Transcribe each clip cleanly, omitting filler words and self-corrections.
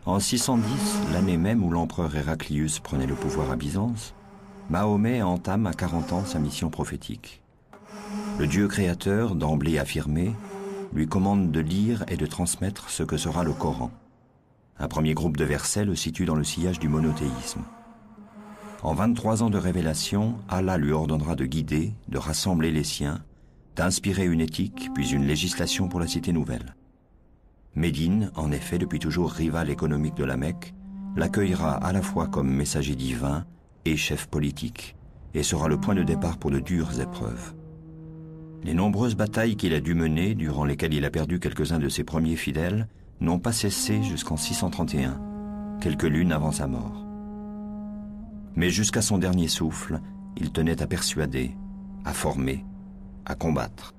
En 610, l'année même où l'empereur Héraclius prenait le pouvoir à Byzance, Mahomet entame à 40 ans sa mission prophétique. Le Dieu créateur, d'emblée affirmé, lui commande de lire et de transmettre ce que sera le Coran. Un premier groupe de versets le situe dans le sillage du monothéisme. En 23 ans de révélation, Allah lui ordonnera de guider, de rassembler les siens, d'inspirer une éthique, puis une législation pour la cité nouvelle. Médine, en effet, depuis toujours rivale économique de la Mecque, l'accueillera à la fois comme messager divin et chef politique, et sera le point de départ pour de dures épreuves. Les nombreuses batailles qu'il a dû mener, durant lesquelles il a perdu quelques-uns de ses premiers fidèles, n'ont pas cessé jusqu'en 631, quelques lunes avant sa mort. Mais jusqu'à son dernier souffle, il tenait à persuader, à former, à combattre.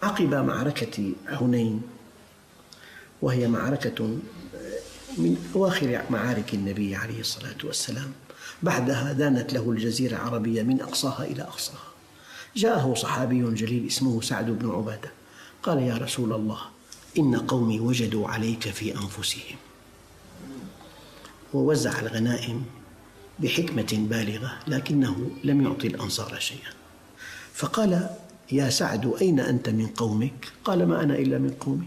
عقب معركة حنين، وهي معركة من أواخر معارك النبي عليه الصلاة والسلام، بعدها دانت له الجزيرة العربية من أقصاها إلى أقصاها. جاءه صحابي جليل اسمه سعد بن عبادة، قال: يا رسول الله، إن قومي وجدوا عليك في أنفسهم. ووزع الغنائم بحكمة بالغة، لكنه لم يعطي الأنصار شيئا. فقال: يا سعد، أين أنت من قومك؟ قال: ما أنا إلا من قومي.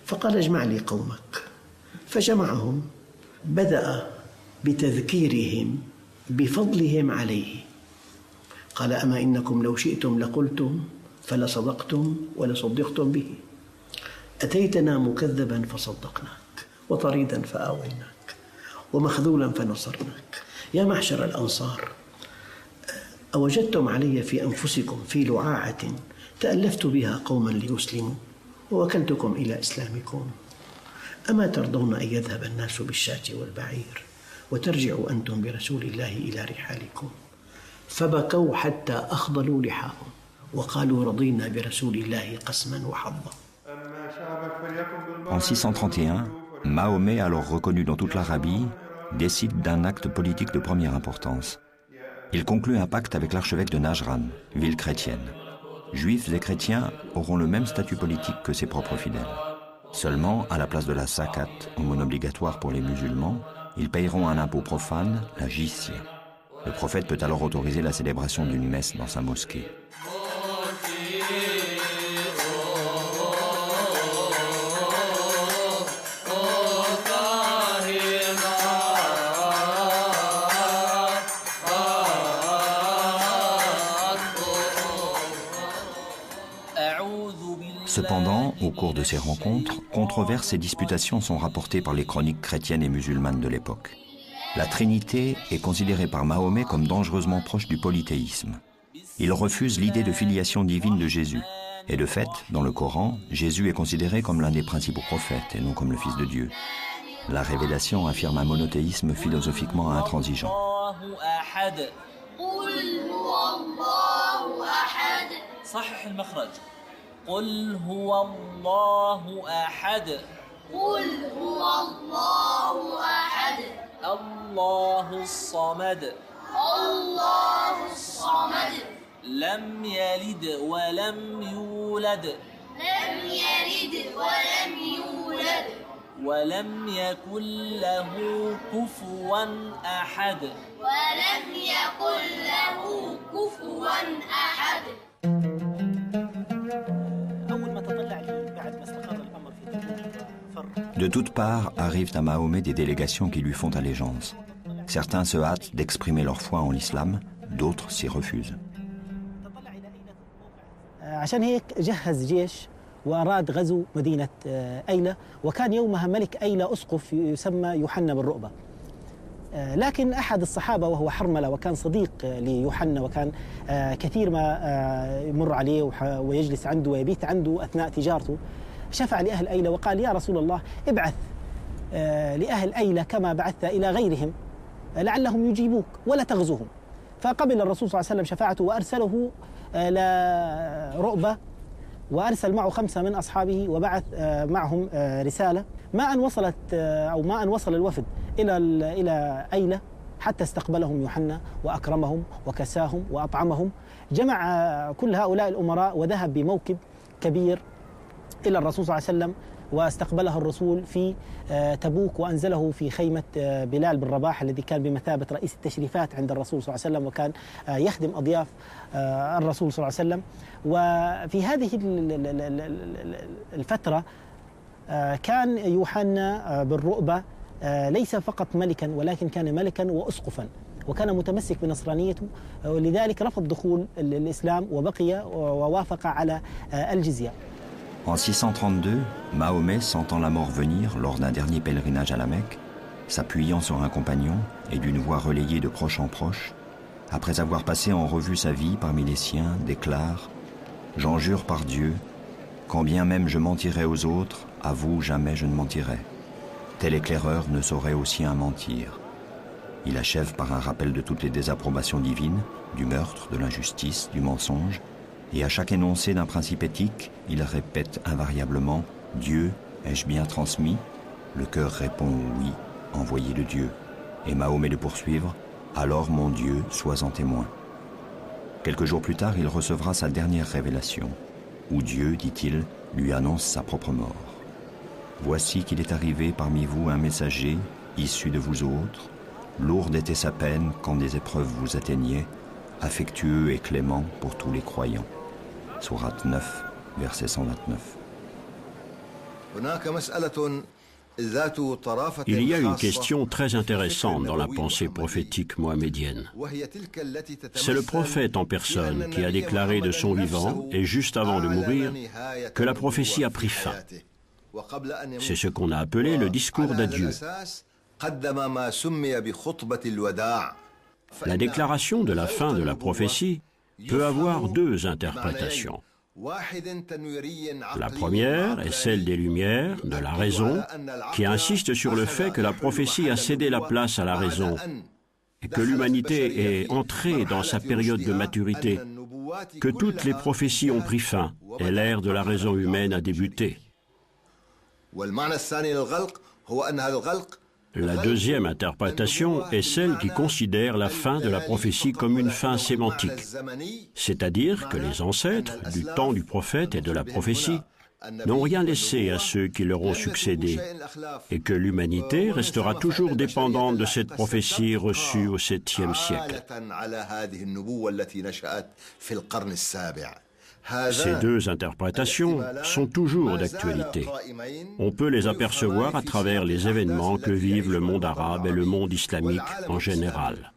فقال: اجمع لي قومك. فجمعهم، بدأ بتذكيرهم بفضلهم عليه. قال: أما إنكم لو شئتم لقلتم فلصدقتم ولصدقتم به. أتيتنا مكذبا فصدقناك، وطريدا فآويناك، ومخذولا فنصرناك. يا معشر الأنصار، أوجدتم علي في أنفسكم في لعاعة تألفت بها قوما ليسلموا، ووكلتكم إلى إسلامكم. أما ترضون أن يذهب الناس بالشاة والبعير وترجعوا أنتم برسول الله إلى رحالكم؟ فبكوا حتى أخضلوا لحاهم وقالوا: رضينا برسول الله قسما وحظا. En 631, Mahomet, alors reconnu dans toute l'Arabie, décide d'un acte politique de première importance. Il conclut un pacte avec l'archevêque de Najran, ville chrétienne. Juifs et chrétiens auront le même statut politique que ses propres fidèles. Seulement, à la place de la zakat, aumône obligatoire pour les musulmans, ils paieront un impôt profane, la jizya. Le prophète peut alors autoriser la célébration d'une messe dans sa mosquée. Cependant, au cours de ces rencontres, controverses et disputations sont rapportées par les chroniques chrétiennes et musulmanes de l'époque. La Trinité est considérée par Mahomet comme dangereusement proche du polythéisme. Il refuse l'idée de filiation divine de Jésus. Et de fait, dans le Coran, Jésus est considéré comme l'un des principaux prophètes et non comme le Fils de Dieu. La révélation affirme un monothéisme philosophiquement intransigeant. قل هو الله أحد. قل هو الله أحد. الله الصمد. الله الصمد. لم يلد ولم يولد. لم يلد ولم يولد. ولم يكن له كفوا أحد. ولم يكن له كفوا أحد. De toutes parts arrivent à Mahomet des délégations qui lui font allégeance. Certains se hâtent d'exprimer leur foi en l'islam, d'autres s'y refusent. عشان هيك جهز جيش وأراد غزو مدينة أيلة، وكان يومها ملك أيلة أسقف يسمى يوحنا بن رؤبة. لكن أحد الصحابة وهو حرملة وكان صديق ليوحنا، وكان كثير ما يمر عليه ويجلس عنده ويبيت عنده أثناء تجارته، شفع لأهل أيلة وقال: يا رسول الله، ابعث لأهل أيلة كما بعثت إلى غيرهم لعلهم يجيبوك ولا تغزوهم. فقبل الرسول صلى الله عليه وسلم شفاعته وأرسله لرؤبة، وأرسل معه 5 من أصحابه وبعث معهم رسالة. ما أن وصل الوفد إلى أيلة حتى استقبلهم يوحنا وأكرمهم وكساهم وأطعمهم. جمع كل هؤلاء الأمراء وذهب بموكب كبير إلى الرسول صلى الله عليه وسلم، واستقبله الرسول في تبوك وأنزله في خيمة بلال بن رباح الذي كان بمثابة رئيس التشريفات عند الرسول صلى الله عليه وسلم، وكان يخدم أضياف الرسول صلى الله عليه وسلم. وفي هذه الفترة كان يوحنا بن رؤبة ليس فقط ملكا، ولكن كان ملكا وأسقفا، وكان متمسك بنصرانيته، ولذلك رفض دخول الإسلام وبقي ووافق على الجزية. En 632, Mahomet, sentant la mort venir lors d'un dernier pèlerinage à la Mecque, s'appuyant sur un compagnon et d'une voix relayée de proche en proche, après avoir passé en revue sa vie parmi les siens, déclare « J'en jure par Dieu, quand bien même je mentirais aux autres, à vous jamais je ne mentirai. Tel éclaireur ne saurait au sien mentir. » Il achève par un rappel de toutes les désapprobations divines, du meurtre, de l'injustice, du mensonge, et à chaque énoncé d'un principe éthique, il répète invariablement « Dieu, ai-je bien transmis ?» Le cœur répond « Oui, envoyé de Dieu ». Et Mahomet de poursuivre « Alors mon Dieu, sois en témoin ». Quelques jours plus tard, il recevra sa dernière révélation, où Dieu, dit-il, lui annonce sa propre mort. « Voici qu'il est arrivé parmi vous un messager, issu de vous autres. Lourde était sa peine quand des épreuves vous atteignaient, affectueux et clément pour tous les croyants. » Sourate 9, verset 129. Il y a une question très intéressante dans la pensée prophétique mohamédienne. C'est le prophète en personne qui a déclaré de son vivant, et juste avant de mourir, que la prophétie a pris fin. C'est ce qu'on a appelé le discours d'adieu. La déclaration de la fin de la prophétie peut avoir 2 interprétations. La première est celle des Lumières, de la raison, qui insiste sur le fait que la prophétie a cédé la place à la raison et que l'humanité est entrée dans sa période de maturité, que toutes les prophéties ont pris fin et l'ère de la raison humaine a débuté. La deuxième interprétation est celle qui considère la fin de la prophétie comme une fin sémantique, c'est-à-dire que les ancêtres du temps du prophète et de la prophétie n'ont rien laissé à ceux qui leur ont succédé et que l'humanité restera toujours dépendante de cette prophétie reçue au 7e siècle. Ces 2 interprétations sont toujours d'actualité. On peut les apercevoir à travers les événements que vivent le monde arabe et le monde islamique en général.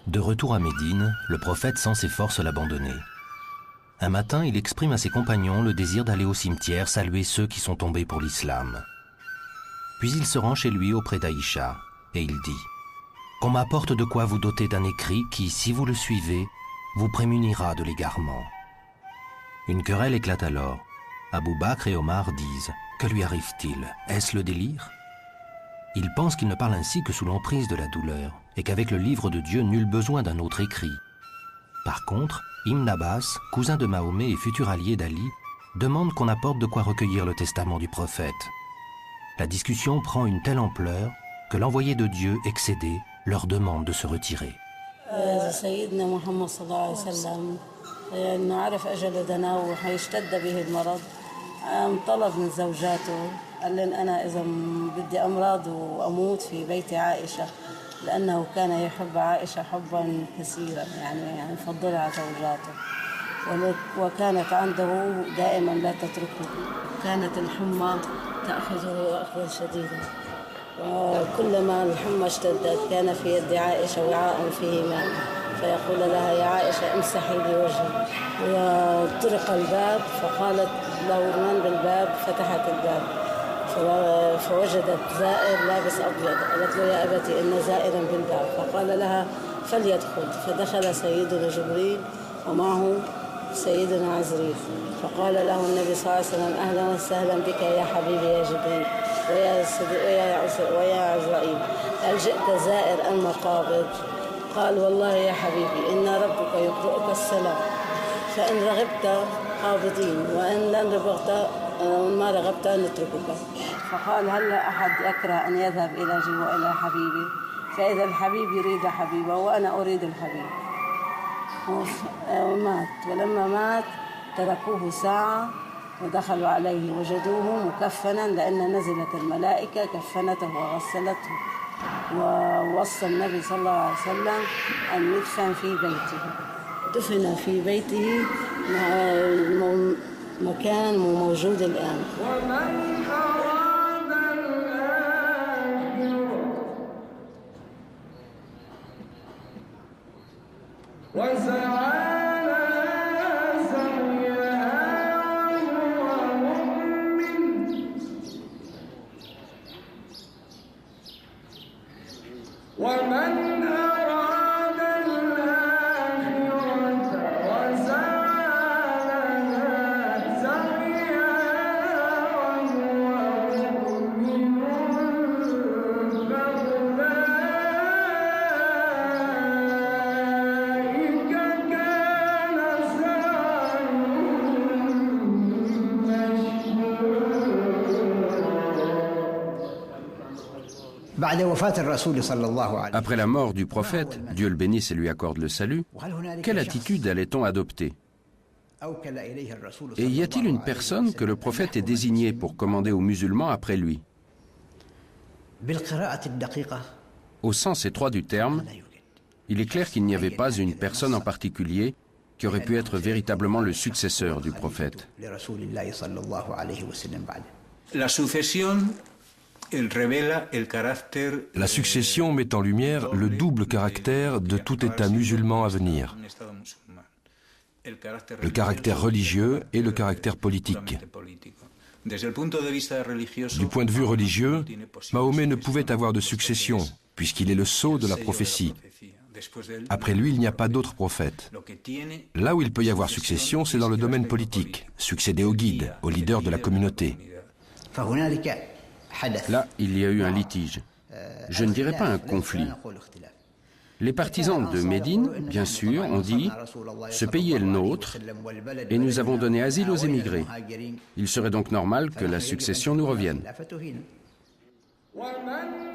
De retour à Médine, le prophète sent ses forces l'abandonner. Un matin, il exprime à ses compagnons le désir d'aller au cimetière saluer ceux qui sont tombés pour l'islam. Puis il se rend chez lui auprès d'Aïcha et il dit « Qu'on m'apporte de quoi vous doter d'un écrit qui, si vous le suivez, vous prémunira de l'égarement. » Une querelle éclate alors. Abou Bakr et Omar disent « Que lui arrive-t-il? Est-ce le délire ?» Ils pensent qu'il ne parle ainsi que sous l'emprise de la douleur et qu'avec le livre de Dieu, nul besoin d'un autre écrit. Par contre, Ibn Abbas, cousin de Mahomet et futur allié d'Ali, demande qu'on apporte de quoi recueillir le testament du prophète. La discussion prend une telle ampleur que l'envoyé de Dieu, excédé, leur demande de se retirer. إنه عرف أجل دناه وحيشتد به المرض. طلب من زوجاته، قال لهم أنا إذا بدي أمراض وأموت في بيت عائشة، لأنه كان يحب عائشة حبا كثيرا، يعني فضل على زوجاته، وكانت عنده دائما لا تتركه. كانت الحمى تأخذه أخذا شديدا، وكلما الحمى اشتدت كان في يد عائشة وعاء فيه ماء، فيقول لها يا عائشة امسحي لي وجهي. وطرق الباب فقالت له من بالباب، فتحت الباب فوجدت زائر لابس أبيض. قالت له يا أبتي إن زائرا بالباب، فقال لها فليدخل. فدخل سيدنا جبريل ومعه سيدنا عزريل، فقال له النبي صلى الله عليه وسلم أهلا وسهلا بك يا حبيبي يا جبريل ويا عزرائيل، هل جئت زائر أم قابض؟ قال والله يا حبيبي إن ربك يقرؤك السلام، فإن رغبت قابضين وإن لن رغبت ما رغبت نتركك. فقال هل أحد يكره أن يذهب إلى إلى حبيبي؟ فإذا الحبيب يريد حبيبه وأنا أريد الحبيب. ومات، ولما مات تركوه ساعة ودخلوا عليه وجدوه مكفنا، لأن نزلت الملائكة كفنته وغسلته، ووصى النبي صلى الله عليه وسلم أن يدفن في بيته. دفن في بيته مكان موجود الآن. Après la mort du prophète, Dieu le bénisse et lui accorde le salut, quelle attitude allait-on adopter? Et y a-t-il une personne que le prophète ait désignée pour commander aux musulmans après lui? Au sens étroit du terme, il est clair qu'il n'y avait pas une personne en particulier qui aurait pu être véritablement le successeur du prophète. La succession met en lumière le double caractère de tout État musulman à venir, le caractère religieux et le caractère politique. Du point de vue religieux, Mahomet ne pouvait avoir de succession, puisqu'il est le sceau de la prophétie. Après lui, il n'y a pas d'autre prophète. Là où il peut y avoir succession, c'est dans le domaine politique, succéder au guide, au leader de la communauté. Là, il y a eu un litige. Je ne dirais pas un conflit. Les partisans de Médine, bien sûr, ont dit « Ce pays est le nôtre et nous avons donné asile aux émigrés. Il serait donc normal que la succession nous revienne. »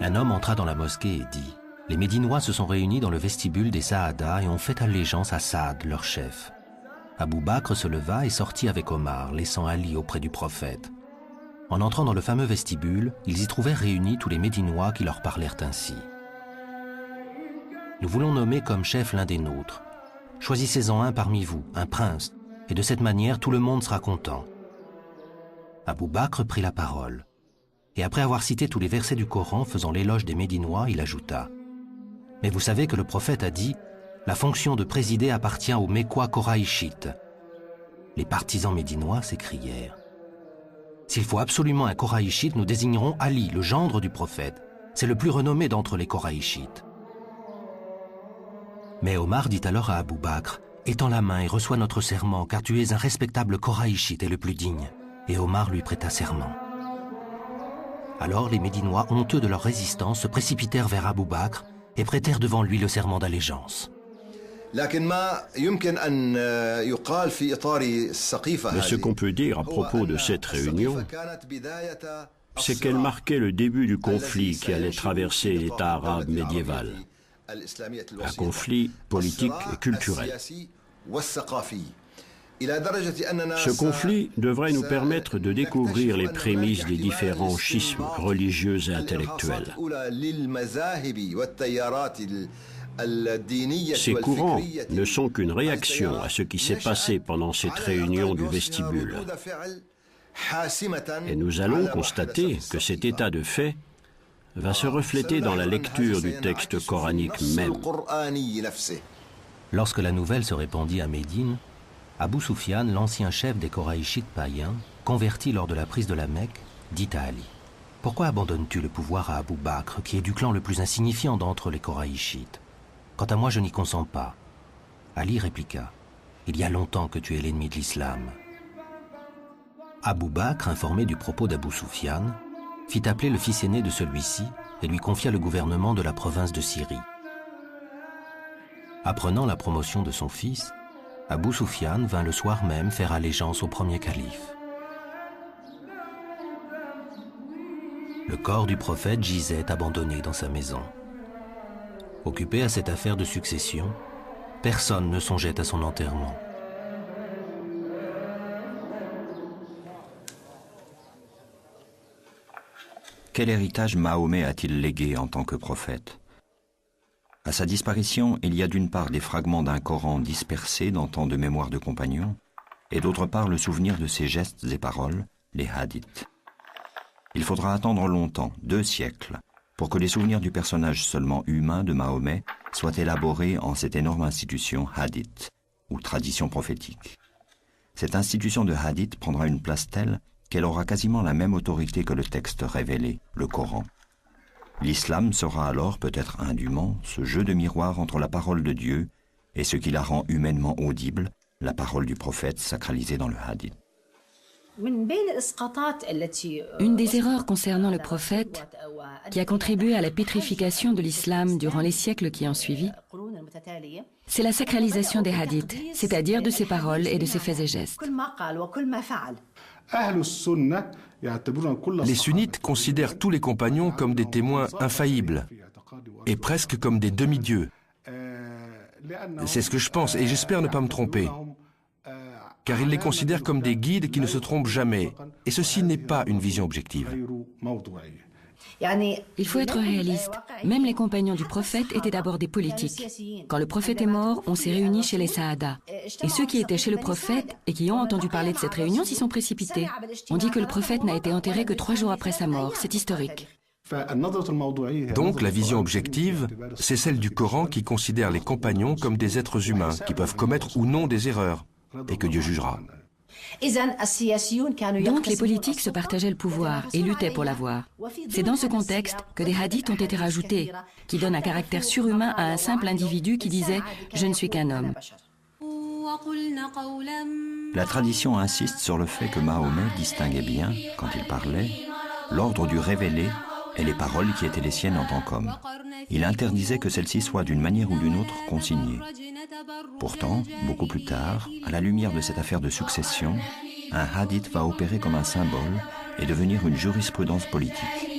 Un homme entra dans la mosquée et dit « Les Médinois se sont réunis dans le vestibule des Saada et ont fait allégeance à Saad, leur chef. » Abou Bakr se leva et sortit avec Omar, laissant Ali auprès du prophète. En entrant dans le fameux vestibule, ils y trouvèrent réunis tous les Médinois qui leur parlèrent ainsi. « Nous voulons nommer comme chef l'un des nôtres. Choisissez-en un parmi vous, un prince, et de cette manière tout le monde sera content. » Abou Bakr prit la parole, et après avoir cité tous les versets du Coran faisant l'éloge des Médinois, il ajouta « Mais vous savez que le prophète a dit « La fonction de présider appartient aux Mécois Koraïchites. » Les partisans médinois s'écrièrent « S'il faut absolument un Koraïchite, nous désignerons Ali, le gendre du prophète. C'est le plus renommé d'entre les Koraïchites. » Mais Omar dit alors à Abou Bakr « Étends la main et reçois notre serment, car tu es un respectable Koraïchite et le plus digne. » Et Omar lui prêta serment. Alors les Médinois, honteux de leur résistance, se précipitèrent vers Abou Bakr et prêtèrent devant lui le serment d'allégeance. Mais ce qu'on peut dire à propos de cette réunion, c'est qu'elle marquait le début du conflit qui allait traverser l'État arabe médiéval. Un conflit politique et culturel. Ce conflit devrait nous permettre de découvrir les prémices des différents schismes religieux et intellectuels. Ces courants ne sont qu'une réaction à ce qui s'est passé pendant cette réunion du vestibule. Et nous allons constater que cet état de fait va se refléter dans la lecture du texte coranique même. Lorsque la nouvelle se répandit à Médine, Abu Sufyan, l'ancien chef des Koraïchites païens, converti lors de la prise de la Mecque, dit à Ali: « Pourquoi abandonnes-tu le pouvoir à Abu Bakr, qui est du clan le plus insignifiant d'entre les Koraïchites? Quant à moi, je n'y consens pas. » Ali répliqua: « Il y a longtemps que tu es l'ennemi de l'islam. » Abu Bakr, informé du propos d'Abu Sufyan, fit appeler le fils aîné de celui-ci et lui confia le gouvernement de la province de Syrie. Apprenant la promotion de son fils, Abu Sufyan vint le soir même faire allégeance au premier calife. Le corps du prophète gisait abandonné dans sa maison. Occupé à cette affaire de succession, personne ne songeait à son enterrement. Quel héritage Mahomet a-t-il légué en tant que prophète? À sa disparition, il y a d'une part des fragments d'un Coran dispersés dans tant de mémoires de compagnons, et d'autre part le souvenir de ses gestes et paroles, les hadiths. Il faudra attendre longtemps, 2 siècles, pour que les souvenirs du personnage seulement humain de Mahomet soient élaborés en cette énorme institution hadith, ou tradition prophétique. Cette institution de hadith prendra une place telle qu'elle aura quasiment la même autorité que le texte révélé, le Coran. L'islam sera alors, peut-être indûment, ce jeu de miroir entre la parole de Dieu et ce qui la rend humainement audible, la parole du prophète sacralisée dans le hadith. Une des erreurs concernant le prophète qui a contribué à la pétrification de l'islam durant les siècles qui ont suivi, c'est la sacralisation des hadiths, c'est-à-dire de ses paroles et de ses faits et gestes. Les sunnites considèrent tous les compagnons comme des témoins infaillibles et presque comme des demi-dieux. C'est ce que je pense et j'espère ne pas me tromper, car ils les considèrent comme des guides qui ne se trompent jamais, et ceci n'est pas une vision objective. Il faut être réaliste. Même les compagnons du prophète étaient d'abord des politiques. Quand le prophète est mort, on s'est réunis chez les Saada. Et ceux qui étaient chez le prophète et qui ont entendu parler de cette réunion s'y sont précipités. On dit que le prophète n'a été enterré que 3 jours après sa mort. C'est historique. Donc la vision objective, c'est celle du Coran qui considère les compagnons comme des êtres humains qui peuvent commettre ou non des erreurs et que Dieu jugera. Donc les politiques se partageaient le pouvoir et luttaient pour l'avoir. C'est dans ce contexte que des hadiths ont été rajoutés, qui donnent un caractère surhumain à un simple individu qui disait « Je ne suis qu'un homme ». La tradition insiste sur le fait que Mahomet distinguait bien, quand il parlait, l'ordre du révélé et les paroles qui étaient les siennes en tant qu'homme. Il interdisait que celles-ci soient d'une manière ou d'une autre consignées. Pourtant, beaucoup plus tard, à la lumière de cette affaire de succession, un hadith va opérer comme un symbole et devenir une jurisprudence politique.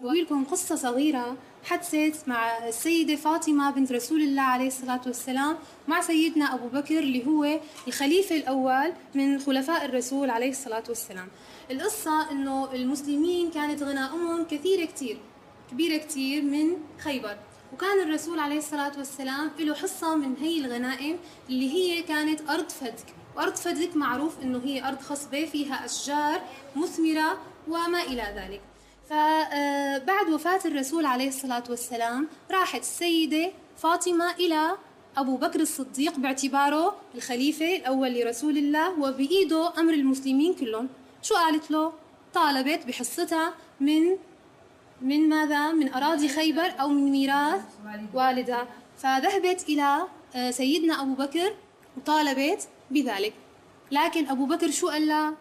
بقولكم قصة صغيرة حدثت مع السيدة فاطمة بنت رسول الله عليه الصلاة والسلام مع سيدنا أبو بكر اللي هو الخليفة الأول من خلفاء الرسول عليه الصلاة والسلام. القصة إنه المسلمين كانت غنائمهم كبيرة كتير من خيبر، وكان الرسول عليه الصلاة والسلام له حصة من هي الغنائم اللي هي كانت أرض فدك، وأرض فدك معروف إنه هي أرض خصبة فيها أشجار مثمرة وما إلى ذلك. فبعد وفاة الرسول عليه الصلاة والسلام راحت السيدة فاطمة إلى أبو بكر الصديق باعتباره الخليفة الأول لرسول الله وبإيده أمر المسلمين كلهم. شو قالت له؟ طالبت بحصتها من ماذا؟ من أراضي خيبر أو من ميراث والدها. فذهبت إلى سيدنا أبو بكر وطالبت بذلك. لكن أبو بكر شو قال لها؟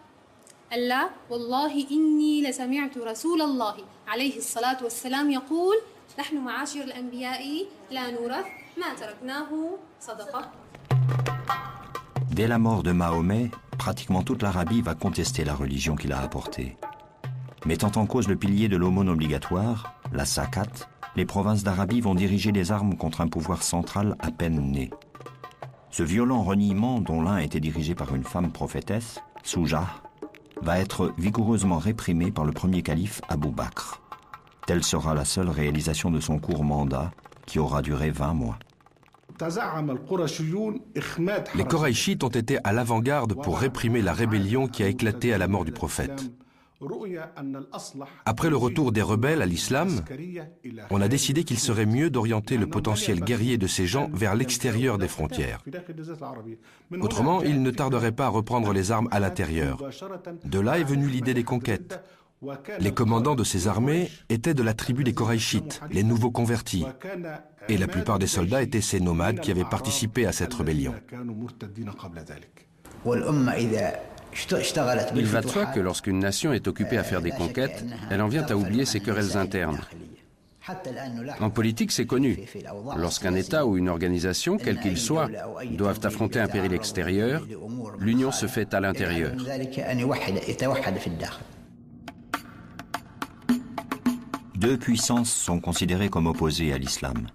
قال لا والله إني لسمعت رسول الله عليه الصلاة والسلام يقول نحن معاشر الأنبياء لا نورث ما تركناه صدقة. Dès la mort de Mahomet, pratiquement toute l'Arabie va contester la religion qu'il a apportée. Mettant en cause le pilier de l'aumône obligatoire, la zakat, les provinces d'Arabie vont diriger les armes contre un pouvoir central à peine né. Ce violent reniement, dont l'un était dirigé par une femme prophétesse, Soujah, va être vigoureusement réprimé par le premier calife Abou Bakr. Telle sera la seule réalisation de son court mandat, qui aura duré 20 mois. Les Koraïchites ont été à l'avant-garde pour réprimer la rébellion qui a éclaté à la mort du prophète. Après le retour des rebelles à l'islam, on a décidé qu'il serait mieux d'orienter le potentiel guerrier de ces gens vers l'extérieur des frontières. Autrement, ils ne tarderaient pas à reprendre les armes à l'intérieur. De là est venue l'idée des conquêtes. Les commandants de ces armées étaient de la tribu des Koraïchites, les nouveaux convertis. Et la plupart des soldats étaient ces nomades qui avaient participé à cette rébellion. Il va de soi que lorsqu'une nation est occupée à faire des conquêtes, elle en vient à oublier ses querelles internes. En politique, c'est connu. Lorsqu'un État ou une organisation, quel qu'il soit, doivent affronter un péril extérieur, l'union se fait à l'intérieur. Deux puissances sont considérées comme opposées à l'islam.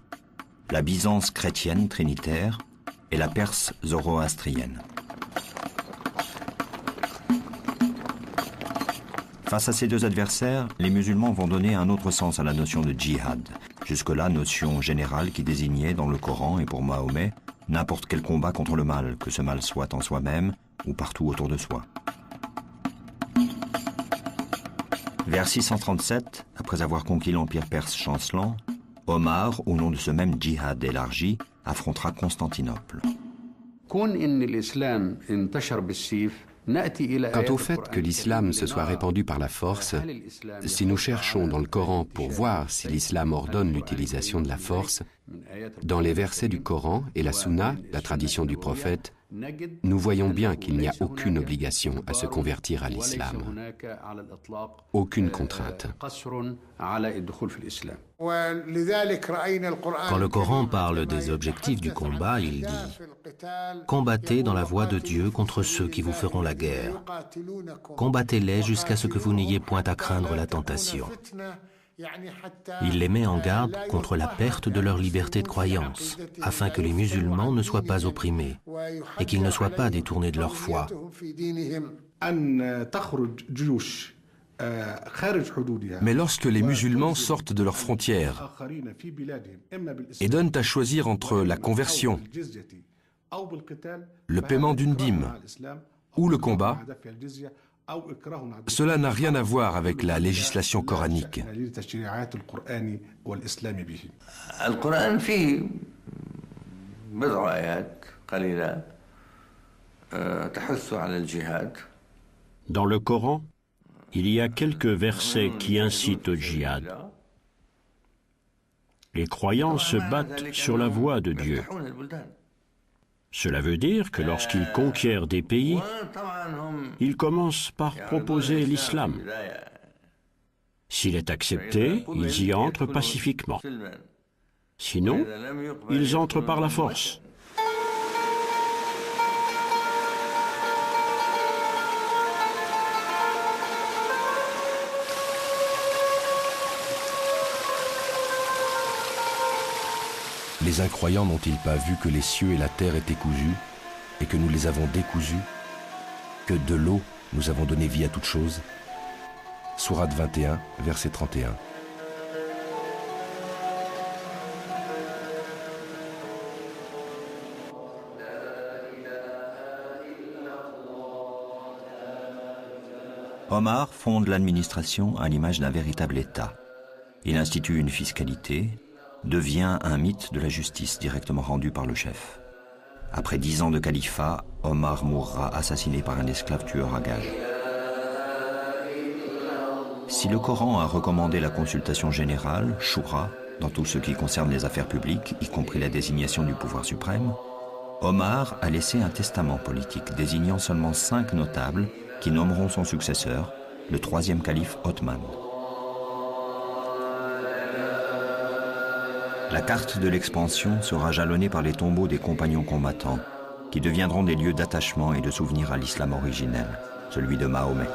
La Byzance chrétienne trinitaire et la Perse zoroastrienne. Face à ces deux adversaires, les musulmans vont donner un autre sens à la notion de djihad. Jusque-là, notion générale qui désignait dans le Coran et pour Mahomet n'importe quel combat contre le mal, que ce mal soit en soi-même ou partout autour de soi. Vers 637, après avoir conquis l'empire perse chancelant, Omar, au nom de ce même djihad élargi, affrontera Constantinople. Quant au fait que l'islam se soit répandu par la force, si nous cherchons dans le Coran pour voir si l'islam ordonne l'utilisation de la force, dans les versets du Coran et la Sunna, la tradition du prophète, nous voyons bien qu'il n'y a aucune obligation à se convertir à l'islam. Aucune contrainte. Quand le Coran parle des objectifs du combat, il dit « Combattez dans la voie de Dieu contre ceux qui vous feront la guerre. Combattez-les jusqu'à ce que vous n'ayez point à craindre la tentation. » Il les met en garde contre la perte de leur liberté de croyance, afin que les musulmans ne soient pas opprimés et qu'ils ne soient pas détournés de leur foi. Mais lorsque les musulmans sortent de leurs frontières et donnent à choisir entre la conversion, le paiement d'une dîme ou le combat, cela n'a rien à voir avec la législation coranique. Dans le Coran, il y a quelques versets qui incitent au djihad. Les croyants se battent sur la voie de Dieu. Cela veut dire que lorsqu'ils conquièrent des pays, ils commencent par proposer l'islam. S'il est accepté, ils y entrent pacifiquement. Sinon, ils entrent par la force. Les incroyants n'ont-ils pas vu que les cieux et la terre étaient cousus, et que nous les avons décousus, que de l'eau nous avons donné vie à toute chose? Sourate 21, verset 31. Omar fonde l'administration à l'image d'un véritable État. Il institue une fiscalité, devient un mythe de la justice directement rendu par le chef. Après 10 ans de califat, Omar mourra assassiné par un esclave tueur à gages. Si le Coran a recommandé la consultation générale, Shura, dans tout ce qui concerne les affaires publiques, y compris la désignation du pouvoir suprême, Omar a laissé un testament politique désignant seulement 5 notables qui nommeront son successeur, le 3e calife Othman. La carte de l'expansion sera jalonnée par les tombeaux des compagnons combattants, qui deviendront des lieux d'attachement et de souvenir à l'islam originel, celui de Mahomet.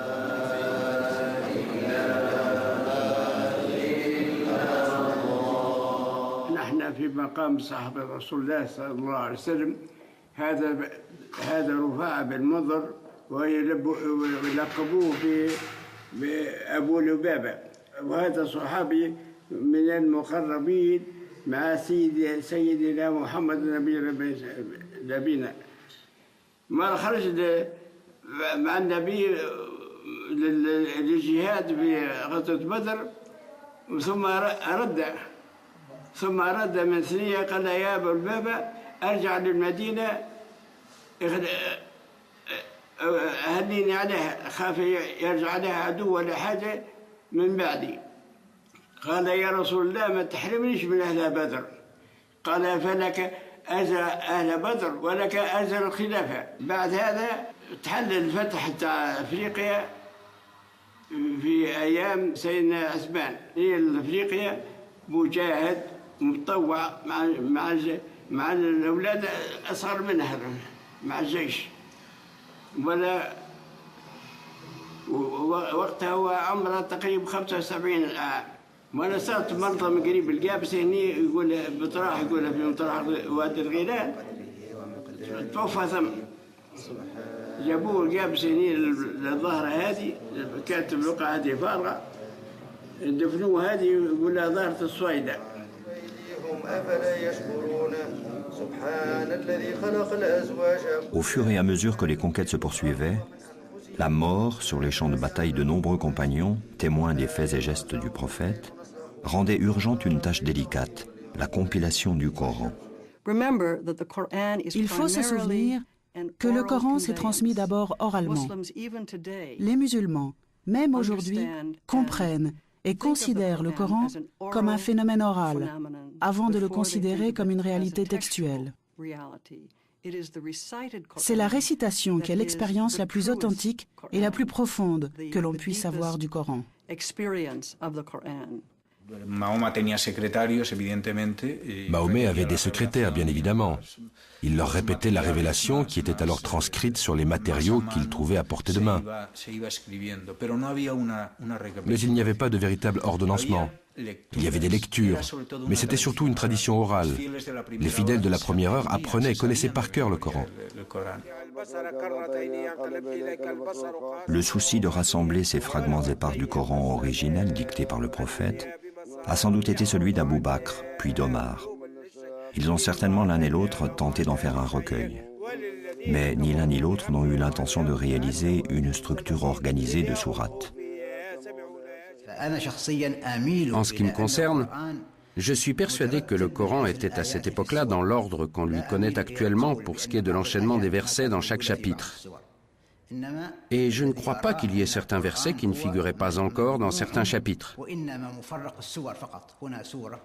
هذا رفاعة بن مضر ولقبوه بأبو لبابة، وهذا صحابي من المقربين مع سيدنا محمد نبينا. ما خرج مع النبي للجهاد في غزوة بدر، ثم رد من ثنية قال يا أبو لبابة أرجع للمدينة أهنيني عليها، خاف يرجع عليها عدو ولا حاجة من بعدي. قال يا رسول الله ما تحرمنيش من أهل بدر. قال فلك أجر أهل بدر ولك أجر الخلافة. بعد هذا تحل الفتح تاع أفريقيا في أيام سيدنا عثمان. هي أفريقيا مجاهد متطوع مع الأولاد أصغر منها مع الجيش، ولا وقتها هو عمره تقريبا 75 عام. وانا صرت مرضى من قريب القابس هني، يقول بطراح، يقول في مطرح وادي الغيلان، توفى ثم. جابوه القابس هني للظهر هذه، كانت البقعة هذه فارغة، دفنوه هذه يقول لها ظهرة الصويدة. Au fur et à mesure que les conquêtes se poursuivaient, la mort sur les champs de bataille de nombreux compagnons, témoins des faits et gestes du prophète, rendait urgente une tâche délicate, la compilation du Coran. Il faut se souvenir que le Coran s'est transmis d'abord oralement. Les musulmans, même aujourd'hui, comprennent et considèrent le Coran comme un phénomène oral, avant de le considérer comme une réalité textuelle. C'est la récitation qui est l'expérience la plus authentique et la plus profonde que l'on puisse avoir du Coran. Mahomet avait des secrétaires, bien évidemment. Il leur répétait la révélation qui était alors transcrite sur les matériaux qu'il trouvait à portée de main. Mais il n'y avait pas de véritable ordonnancement. Il y avait des lectures, mais c'était surtout une tradition orale. Les fidèles de la première heure apprenaient et connaissaient par cœur le Coran. Le souci de rassembler ces fragments épars du Coran originel dicté par le prophète a sans doute été celui d'Abou Bakr, puis d'Omar. Ils ont certainement l'un et l'autre tenté d'en faire un recueil. Mais ni l'un ni l'autre n'ont eu l'intention de réaliser une structure organisée de sourates. En ce qui me concerne, je suis persuadé que le Coran était à cette époque-là dans l'ordre qu'on lui connaît actuellement pour ce qui est de l'enchaînement des versets dans chaque chapitre. Et je ne crois pas qu'il y ait certains versets qui ne figuraient pas encore dans certains chapitres.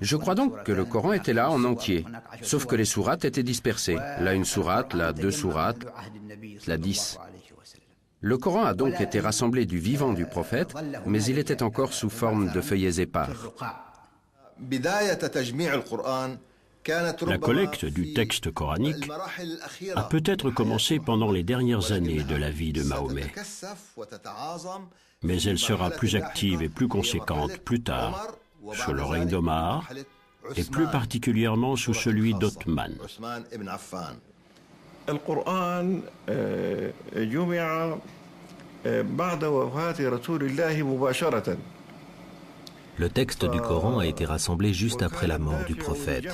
Je crois donc que le Coran était là en entier, sauf que les sourates étaient dispersées. Là une sourate, là 2 sourates, là 10. Le Coran a donc été rassemblé du vivant du prophète, mais il était encore sous forme de feuillets épars. La collecte du texte coranique a peut-être commencé pendant les dernières années de la vie de Mahomet, mais elle sera plus active et plus conséquente plus tard, sous le règne d'Omar, et plus particulièrement sous celui d'Othman. Le texte du Coran a été rassemblé juste après la mort du prophète.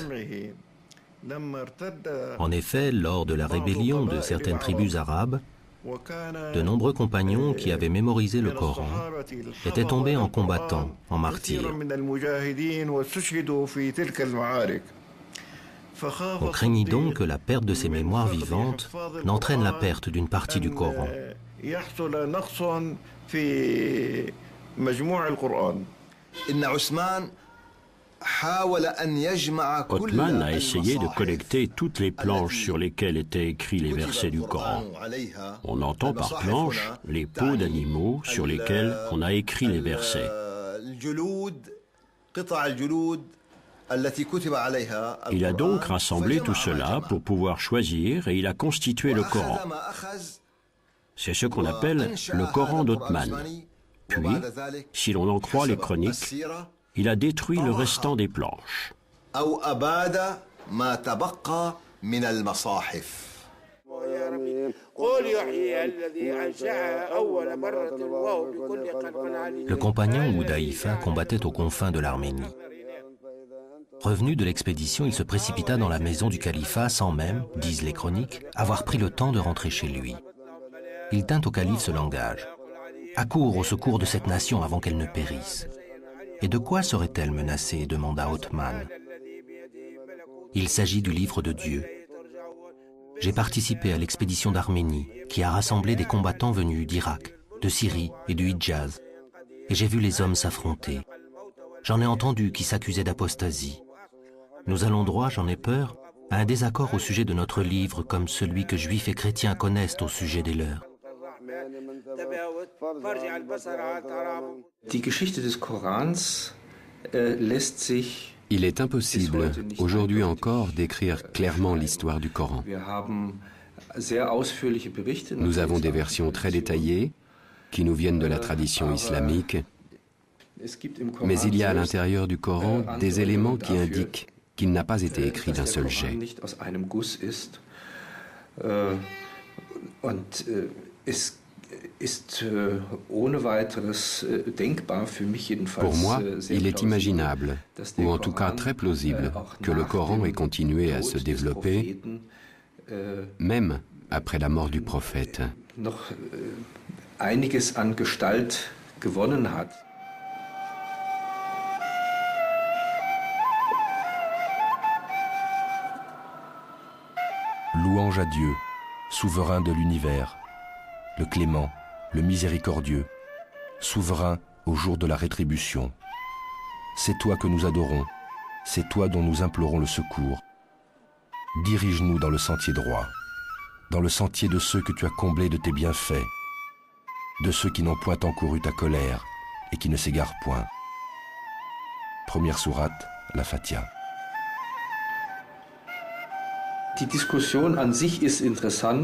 En effet, lors de la rébellion de certaines tribus arabes, de nombreux compagnons qui avaient mémorisé le Coran étaient tombés en combattant, en martyrs. On craignit donc que la perte de ces mémoires vivantes n'entraîne la perte d'une partie du Coran. Othman a essayé de collecter toutes les planches sur lesquelles étaient écrits les versets du Coran. On entend par planches les peaux d'animaux sur lesquelles on a écrit les versets. Il a donc rassemblé tout cela pour pouvoir choisir et il a constitué le Coran. C'est ce qu'on appelle le Coran d'Othman. Puis, si l'on en croit les chroniques, il a détruit le restant des planches. Le compagnon Hudhaïfa combattait aux confins de l'Arménie. Revenu de l'expédition, il se précipita dans la maison du califat sans même, disent les chroniques, avoir pris le temps de rentrer chez lui. Il tint au calife ce langage. « Accours au secours de cette nation avant qu'elle ne périsse. » Et de quoi serait-elle menacée demanda Othman. Il s'agit du livre de Dieu. J'ai participé à l'expédition d'Arménie qui a rassemblé des combattants venus d'Irak, de Syrie et du Hidjaz. Et j'ai vu les hommes s'affronter. J'en ai entendu qui s'accusaient d'apostasie. Nous allons droit, j'en ai peur, à un désaccord au sujet de notre livre comme celui que juifs et chrétiens connaissent au sujet des leurs. Il est impossible, aujourd'hui encore, d'écrire clairement l'histoire du Coran. Nous avons des versions très détaillées qui nous viennent de la tradition islamique, mais il y a à l'intérieur du Coran des éléments qui indiquent qu'il n'a pas été écrit d'un seul jet. Pour moi, il est imaginable, ou en tout cas très plausible, que le Coran ait continué à se développer, même après la mort du prophète. Louange à Dieu, souverain de l'univers, le clément, le miséricordieux, souverain au jour de la rétribution. C'est toi que nous adorons, c'est toi dont nous implorons le secours. Dirige-nous dans le sentier droit, dans le sentier de ceux que tu as comblés de tes bienfaits, de ceux qui n'ont point encouru ta colère et qui ne s'égarent point. Première sourate, la Fatiha.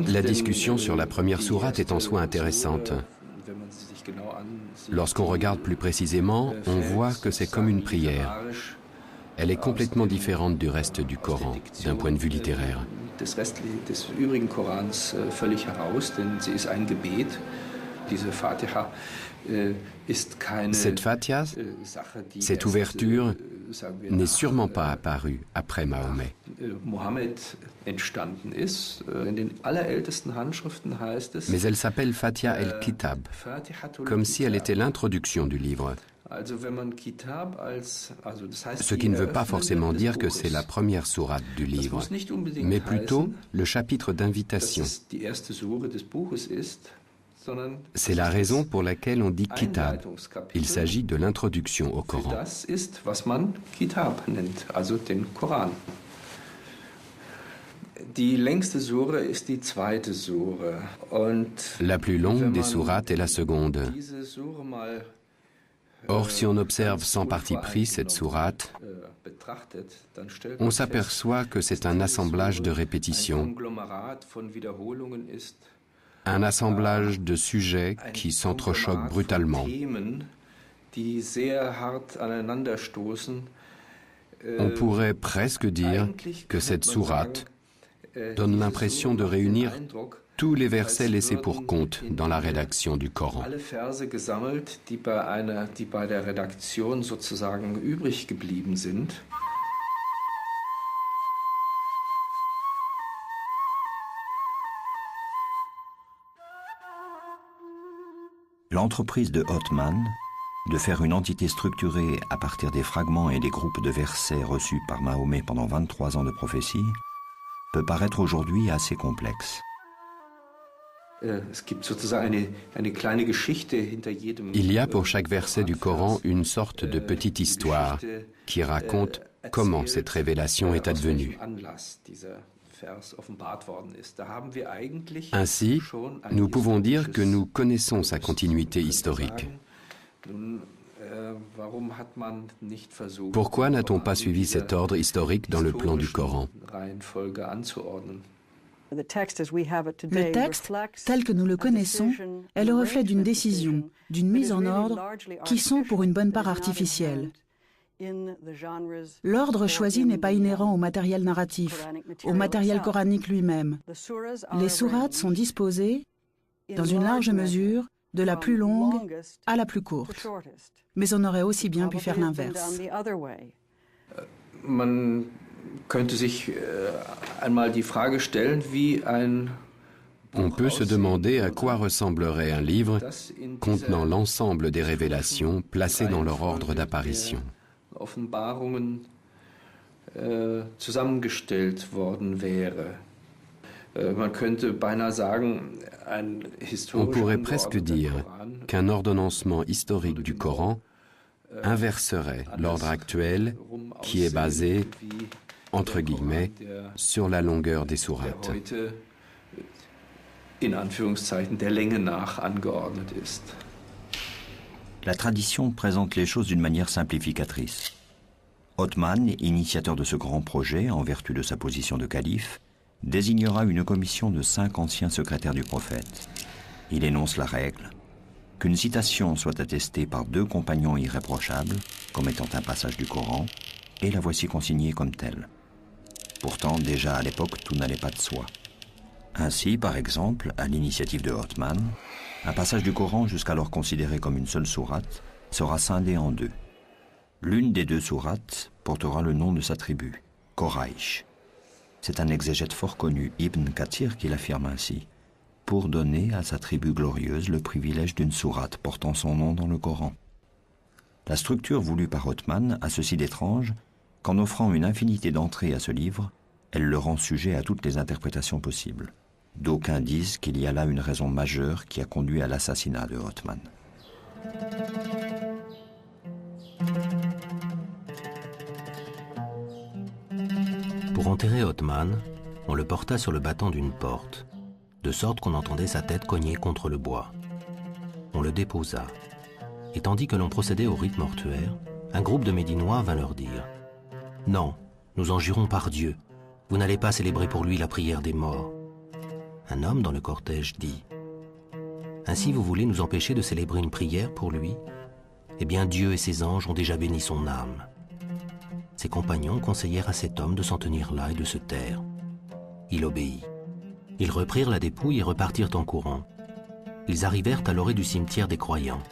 La discussion sur la première sourate est en soi intéressante. Lorsqu'on regarde plus précisément, on voit que c'est comme une prière. Elle est complètement différente du reste du Coran, d'un point de vue littéraire. Cette Fatiha, cette ouverture, n'est sûrement pas apparue après Mahomet. Mais elle s'appelle Fatiha el-Kitab, comme si elle était l'introduction du livre. Ce qui ne veut pas forcément dire que c'est la première sourate du livre, mais plutôt le chapitre d'invitation. C'est la raison pour laquelle on dit Kitab. Il s'agit de l'introduction au Coran. La plus longue des sourates est la seconde. Or, si on observe sans parti pris cette sourate, on s'aperçoit que c'est un assemblage de répétitions, un assemblage de sujets qui s'entrechoquent brutalement. On pourrait presque dire que cette sourate donne l'impression de réunir tous les versets laissés pour compte dans la rédaction du Coran. L'entreprise de Othman de faire une entité structurée à partir des fragments et des groupes de versets reçus par Mahomet pendant 23 ans de prophétie peut paraître aujourd'hui assez complexe. Il y a pour chaque verset du Coran une sorte de petite histoire qui raconte comment cette révélation est advenue. Ainsi, nous pouvons dire que nous connaissons sa continuité historique. Pourquoi n'a-t-on pas suivi cet ordre historique dans le plan du Coran ? Le texte, tel que nous le connaissons, est le reflet d'une décision, d'une mise en ordre, qui sont pour une bonne part artificielles. L'ordre choisi n'est pas inhérent au matériel narratif, au matériel coranique lui-même. Les sourates sont disposées, dans une large mesure, de la plus longue à la plus courte. Mais on aurait aussi bien pu faire l'inverse. Man könnte sich einmal die Frage stellen, wie ein On peut se demander à quoi ressemblerait un livre contenant l'ensemble des révélations placées dans leur ordre d'apparition. Offenbarungen zusammengestellt worden wäre. Man könnte beinahe sagen, ein On pourrait presque dire qu'un ordonnancement historique du Coran inverserait l'ordre actuel qui est basé, entre guillemets, sur la longueur des sourates. In Anführungszeichen der Länge nach angeordnet ist. La tradition présente les choses d'une manière simplificatrice. Othman, initiateur de ce grand projet en vertu de sa position de calife, désignera une commission de 5 anciens secrétaires du prophète. Il énonce la règle qu'une citation soit attestée par 2 compagnons irréprochables, comme étant un passage du Coran, et la voici consignée comme telle. Pourtant, déjà à l'époque, tout n'allait pas de soi. Ainsi, par exemple, à l'initiative de Othman, un passage du Coran jusqu'alors considéré comme une seule sourate sera scindé en 2. L'une des 2 sourates portera le nom de sa tribu, Quraysh. C'est un exégète fort connu, Ibn Kathir, qui l'affirme ainsi, pour donner à sa tribu glorieuse le privilège d'une sourate portant son nom dans le Coran. La structure voulue par Othman a ceci d'étrange qu'en offrant une infinité d'entrées à ce livre, elle le rend sujet à toutes les interprétations possibles. D'aucuns disent qu'il y a là une raison majeure qui a conduit à l'assassinat de Othman. Pour enterrer Othman, on le porta sur le battant d'une porte, de sorte qu'on entendait sa tête cogner contre le bois. On le déposa. Et tandis que l'on procédait au rite mortuaire, un groupe de Médinois vint leur dire « Non, nous en jurons par Dieu, vous n'allez pas célébrer pour lui la prière des morts. » Un homme dans le cortège dit « Ainsi vous voulez nous empêcher de célébrer une prière pour lui? Eh bien Dieu et ses anges ont déjà béni son âme. » Ses compagnons conseillèrent à cet homme de s'en tenir là et de se taire. Il obéit. Ils reprirent la dépouille et repartirent en courant. Ils arrivèrent à l'orée du cimetière des croyants.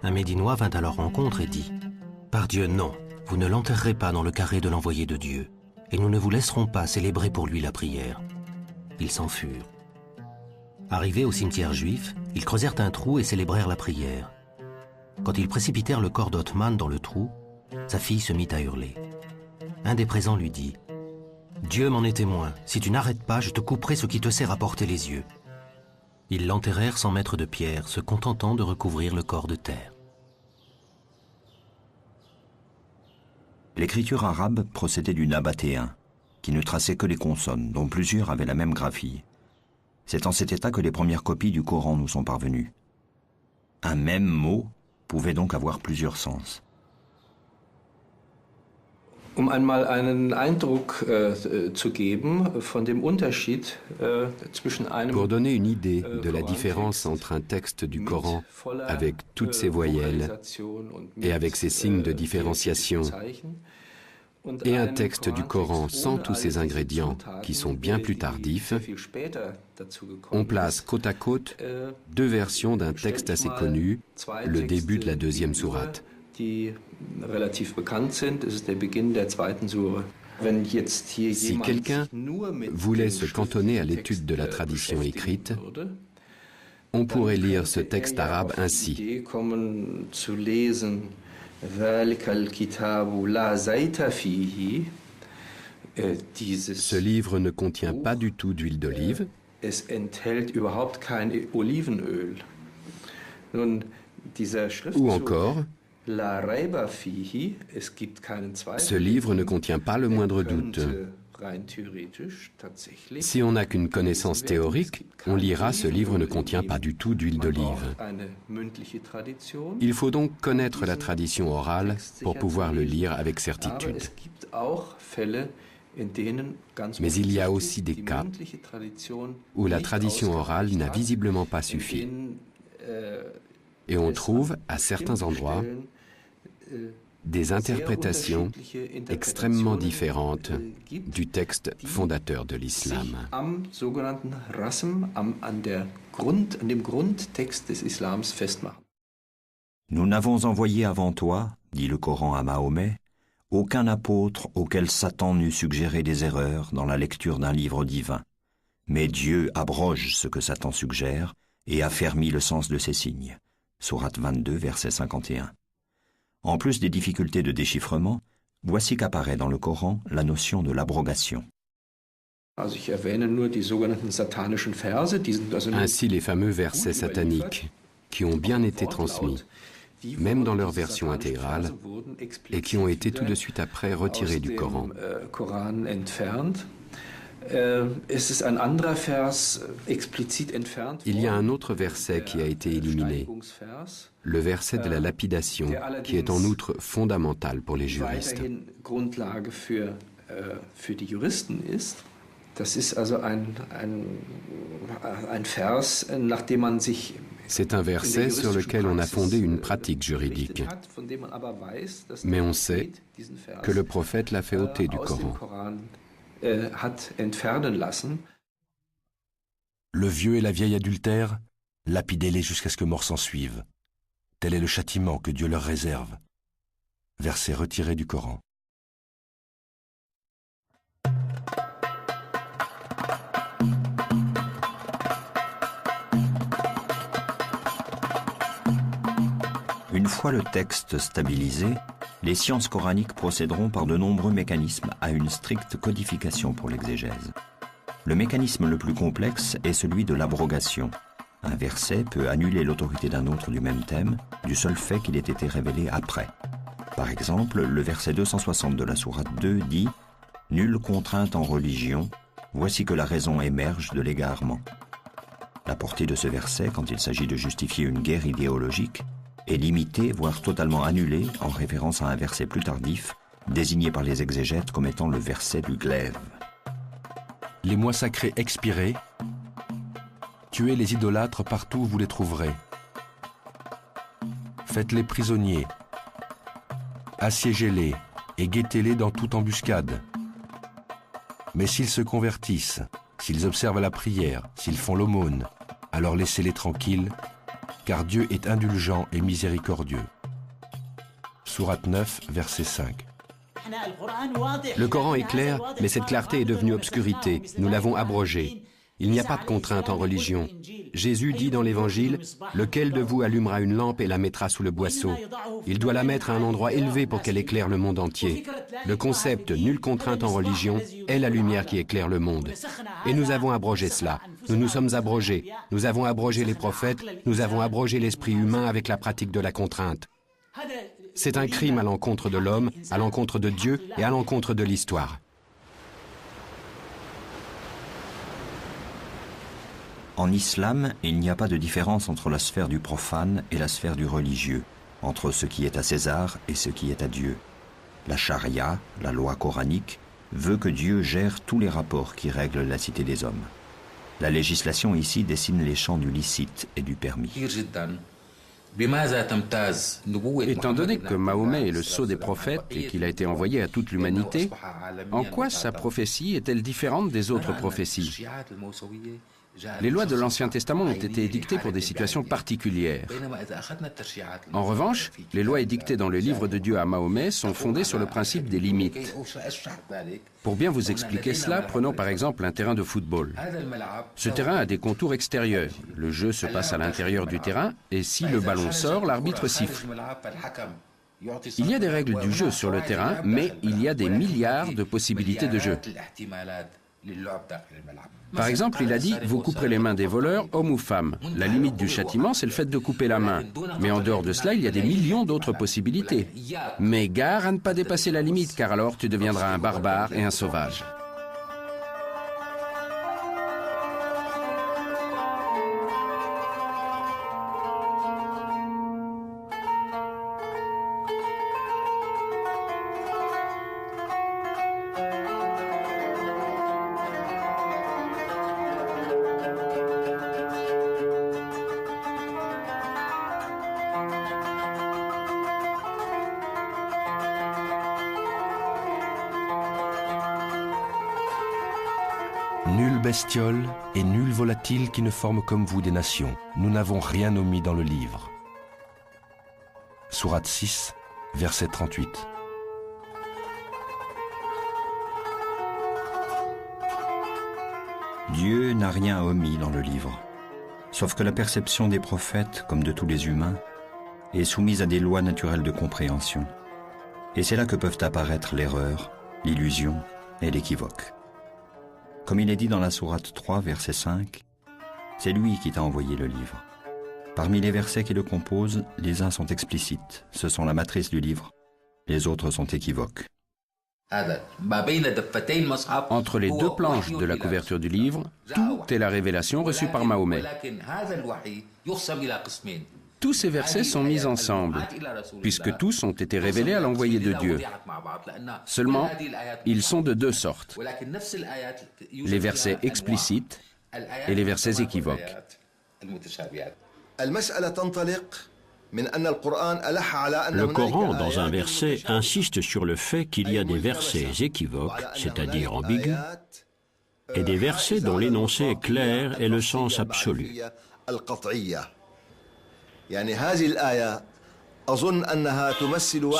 Un Médinois vint à leur rencontre et dit « Par Dieu, non, vous ne l'enterrerez pas dans le carré de l'envoyé de Dieu, et nous ne vous laisserons pas célébrer pour lui la prière. » Ils s'en furent. Arrivés au cimetière juif, ils creusèrent un trou et célébrèrent la prière. Quand ils précipitèrent le corps d'Othman dans le trou, sa fille se mit à hurler. Un des présents lui dit « Dieu m'en est témoin, si tu n'arrêtes pas, je te couperai ce qui te sert à porter les yeux. » Ils l'enterrèrent sans mettre de pierre, se contentant de recouvrir le corps de terre. L'écriture arabe procédait du nabatéen, qui ne traçait que les consonnes, dont plusieurs avaient la même graphie. C'est en cet état que les premières copies du Coran nous sont parvenues. Un même mot pouvait donc avoir plusieurs sens. Um einmal einen Eindruck zu geben von dem Unterschied zwischen einem Pour donner une idée de la différence entre un texte du Coran avec toutes ses voyelles et avec ses signes de différenciation et un texte du Coran sans tous ces ingrédients qui sont bien plus tardifs, on place côte à côte 2 versions d'un texte assez connu, le début de la 2e sourate. Si quelqu'un voulait se cantonner à l'étude de la tradition écrite, on pourrait lire ce texte arabe ainsi. Ce livre ne contient pas du tout d'huile d'olive. Ou encore, ce livre ne contient pas le moindre doute. Si on n'a qu'une connaissance théorique, on lira ce livre ne contient pas du tout d'huile d'olive. Il faut donc connaître la tradition orale pour pouvoir le lire avec certitude. Mais il y a aussi des cas où la tradition orale n'a visiblement pas suffi. Et on trouve, à certains endroits, des interprétations extrêmement différentes du texte fondateur de l'islam. Nous n'avons envoyé avant toi, dit le Coran à Mahomet, aucun apôtre auquel Satan n'eût suggéré des erreurs dans la lecture d'un livre divin. Mais Dieu abroge ce que Satan suggère et affermit le sens de ses signes. Sourate 22, verset 51. En plus des difficultés de déchiffrement, voici qu'apparaît dans le Coran la notion de l'abrogation. Ainsi les fameux versets sataniques, qui ont bien été transmis, même dans leur version intégrale, et qui ont été tout de suite après retirés du Coran. Il y a un autre verset qui a été éliminé, le verset de la lapidation, qui est en outre fondamental pour les juristes. C'est un verset sur lequel on a fondé une pratique juridique. Mais on sait que le prophète l'a fait ôter du Coran. Le vieux et la vieille adultère, lapidez-les jusqu'à ce que mort s'en suive. Tel est le châtiment que Dieu leur réserve. Verset retiré du Coran. Une fois le texte stabilisé, les sciences coraniques procéderont par de nombreux mécanismes à une stricte codification pour l'exégèse. Le mécanisme le plus complexe est celui de l'abrogation. Un verset peut annuler l'autorité d'un autre du même thème, du seul fait qu'il ait été révélé après. Par exemple, le verset 260 de la sourate 2 dit « Nulle contrainte en religion, voici que la raison émerge de l'égarement ». La portée de ce verset, quand il s'agit de justifier une guerre idéologique, est limitée, voire totalement annulée, en référence à un verset plus tardif, désigné par les exégètes comme étant le verset du glaive. Les mois sacrés expirés, tuez les idolâtres partout où vous les trouverez. Faites-les prisonniers, assiégez-les et guettez-les dans toute embuscade. Mais s'ils se convertissent, s'ils observent la prière, s'ils font l'aumône, alors laissez-les tranquilles, car Dieu est indulgent et miséricordieux. Sourate 9, verset 5. Le Coran est clair, mais cette clarté est devenue obscurité. Nous l'avons abrogé. Il n'y a pas de contrainte en religion. Jésus dit dans l'Évangile, « Lequel de vous allumera une lampe et la mettra sous le boisseau ? Il doit la mettre à un endroit élevé pour qu'elle éclaire le monde entier. » Le concept « nulle contrainte en religion » est la lumière qui éclaire le monde. Et nous avons abrogé cela. Nous nous sommes abrogés. Nous avons abrogé les prophètes. Nous avons abrogé l'esprit humain avec la pratique de la contrainte. C'est un crime à l'encontre de l'homme, à l'encontre de Dieu et à l'encontre de l'histoire. En islam, il n'y a pas de différence entre la sphère du profane et la sphère du religieux, entre ce qui est à César et ce qui est à Dieu. La charia, la loi coranique, veut que Dieu gère tous les rapports qui règlent la cité des hommes. La législation ici dessine les champs du licite et du permis. Étant donné que Mahomet est le sceau des prophètes et qu'il a été envoyé à toute l'humanité, en quoi sa prophétie est-elle différente des autres prophéties ? Les lois de l'Ancien Testament ont été édictées pour des situations particulières. En revanche, les lois édictées dans le livre de Dieu à Mahomet sont fondées sur le principe des limites. Pour bien vous expliquer cela, prenons par exemple un terrain de football. Ce terrain a des contours extérieurs. Le jeu se passe à l'intérieur du terrain et si le ballon sort, l'arbitre siffle. Il y a des règles du jeu sur le terrain, mais il y a des milliards de possibilités de jeu. Par exemple, il a dit « Vous couperez les mains des voleurs, hommes ou femmes ». La limite du châtiment, c'est le fait de couper la main. Mais en dehors de cela, il y a des millions d'autres possibilités. Mais gare à ne pas dépasser la limite, car alors tu deviendras un barbare et un sauvage. Nulle bestiole et nul volatile qui ne forme comme vous des nations. Nous n'avons rien omis dans le livre. Sourate 6, verset 38. Dieu n'a rien omis dans le livre, sauf que la perception des prophètes, comme de tous les humains, est soumise à des lois naturelles de compréhension. Et c'est là que peuvent apparaître l'erreur, l'illusion et l'équivoque. Comme il est dit dans la sourate 3, verset 5, c'est lui qui t'a envoyé le livre. Parmi les versets qui le composent, les uns sont explicites, ce sont la matrice du livre, les autres sont équivoques. Entre les deux planches de la couverture du livre, tout est la révélation reçue par Mahomet. Tous ces versets sont mis ensemble, puisque tous ont été révélés à l'envoyé de Dieu. Seulement, ils sont de deux sortes, les versets explicites et les versets équivoques. Le Coran, dans un verset, insiste sur le fait qu'il y a des versets équivoques, c'est-à-dire ambigus, et des versets dont l'énoncé est clair et le sens absolu.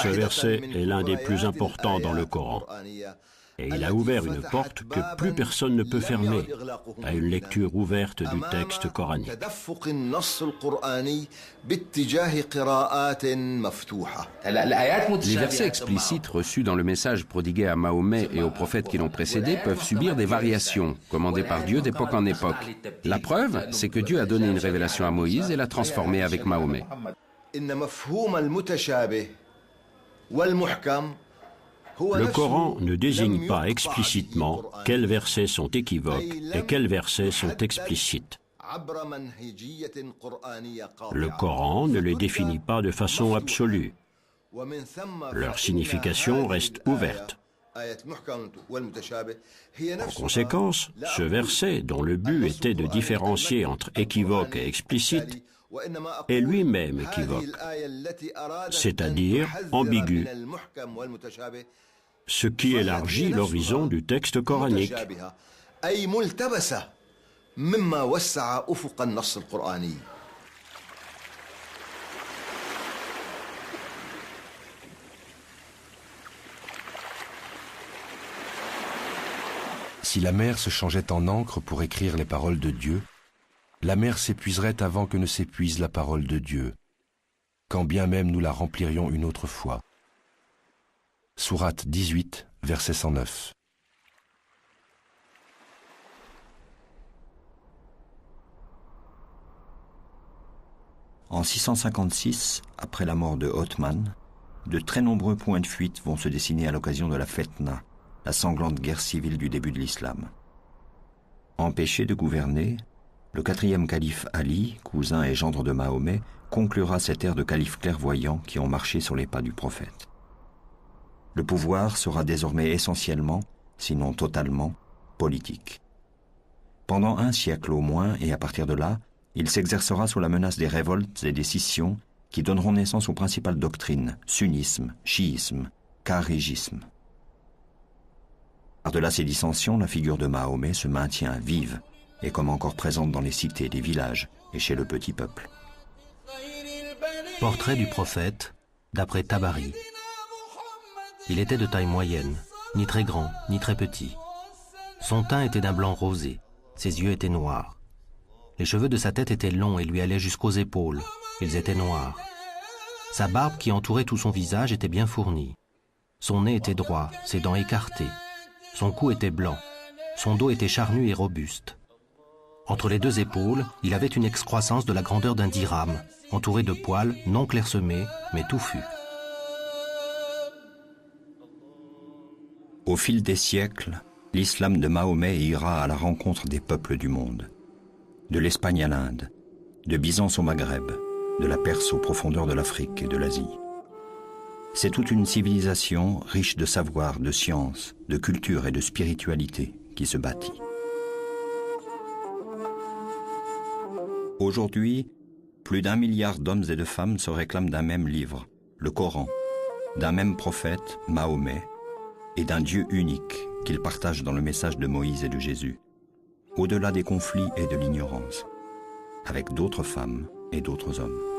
Ce verset est l'un des plus importants dans le Coran. Et il a ouvert une porte que plus personne ne peut fermer à une lecture ouverte du texte coranique. Les versets explicites reçus dans le message prodigué à Mahomet et aux prophètes qui l'ont précédé peuvent subir des variations, commandées par Dieu d'époque en époque. La preuve, c'est que Dieu a donné une révélation à Moïse et l'a transformée avec Mahomet. Le Coran ne désigne pas explicitement quels versets sont équivoques et quels versets sont explicites. Le Coran ne les définit pas de façon absolue. Leur signification reste ouverte. En conséquence, ce verset, dont le but était de différencier entre équivoque et explicite, est lui-même équivoque, c'est-à-dire ambigu, ce qui élargit l'horizon du texte coranique. Si la mer se changeait en encre pour écrire les paroles de Dieu, la mer s'épuiserait avant que ne s'épuise la parole de Dieu, quand bien même nous la remplirions une autre fois. Sourate 18, verset 109. En 656, après la mort de Othman, de très nombreux points de fuite vont se dessiner à l'occasion de la Fetna, la sanglante guerre civile du début de l'islam. Empêché de gouverner, le quatrième calife Ali, cousin et gendre de Mahomet, conclura cette ère de califes clairvoyants qui ont marché sur les pas du prophète. Le pouvoir sera désormais essentiellement, sinon totalement, politique. Pendant un siècle au moins, et à partir de là, il s'exercera sous la menace des révoltes et des scissions qui donneront naissance aux principales doctrines, sunnisme, chiisme, kharigisme. Par-delà ces dissensions, la figure de Mahomet se maintient vive et comme encore présente dans les cités, les villages et chez le petit peuple. Portrait du prophète, d'après Tabari. Il était de taille moyenne, ni très grand, ni très petit. Son teint était d'un blanc rosé, ses yeux étaient noirs. Les cheveux de sa tête étaient longs et lui allaient jusqu'aux épaules, ils étaient noirs. Sa barbe qui entourait tout son visage était bien fournie. Son nez était droit, ses dents écartées. Son cou était blanc, son dos était charnu et robuste. Entre les deux épaules, il avait une excroissance de la grandeur d'un dirham, entouré de poils non clairsemés, mais touffus. Au fil des siècles, l'islam de Mahomet ira à la rencontre des peuples du monde. De l'Espagne à l'Inde, de Byzance au Maghreb, de la Perse aux profondeurs de l'Afrique et de l'Asie. C'est toute une civilisation riche de savoir, de science, de culture et de spiritualité qui se bâtit. Aujourd'hui, plus d'1 milliard d'hommes et de femmes se réclament d'un même livre, le Coran, d'un même prophète, Mahomet, et d'un Dieu unique qu'ils partagent dans le message de Moïse et de Jésus. au-delà des conflits et de l'ignorance, avec d'autres femmes et d'autres hommes.